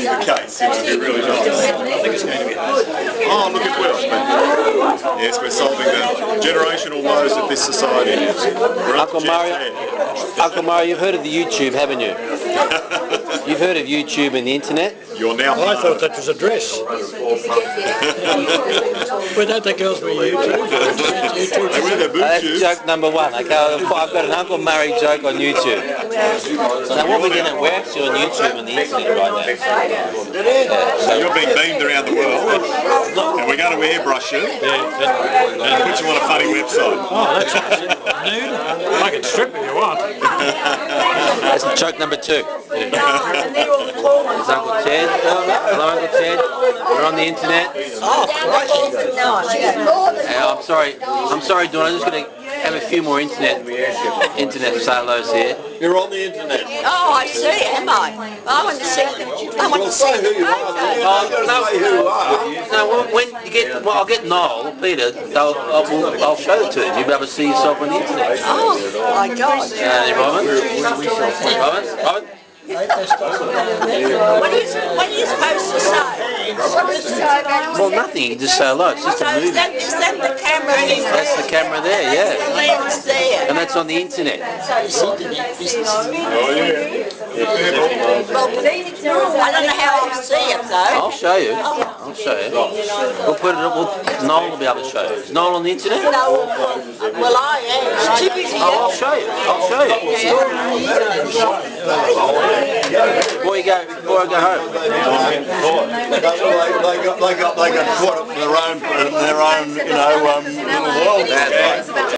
the case, it would be really nice. I think it's going to be hard. Oh, look, it will. Yes, we're solving the generational woes of this society. Uncle Murray, you've heard of the YouTube, haven't you? You've heard of YouTube and the internet? You're now. I thought that was a dress. Well, don't the girls wear YouTube? They wear their That's boots. joke number one. Okay, I've got an Uncle Murray joke on YouTube. Now what we're doing, we're actually on YouTube and the internet right now. So you're being beamed around the world, and we're going to airbrush you and put you on a funny website. Oh, that's nude. I can strip if you want. That's joke number two. There's Uncle Ted. Hello, Uncle Ted. We're on the internet. Oh, Christ. I'm sorry, Dawn. I'm just going to have a few more internet salos here. You're on the internet. Oh, I see, am I? I want to see the who you are. No, when you get, I'll get Noel, Peter. I'll show it to you. You'll be able to see yourself on the internet. Oh, my God. Robin? What are you supposed to say? Well, nothing. You just say hello. It's just a movie. Is that the camera in there? That's the camera there, yeah. The lens there. And that's on the internet. Oh, yeah. I don't know how I'll see it, though. I'll show you. I'll show you. We'll put it up. Noel will be able to show you. Is Noel on the internet? No, well, I am. It's too busy. Oh, I'll show you. I'll show you. Before I go home. They got caught up in their own, little world.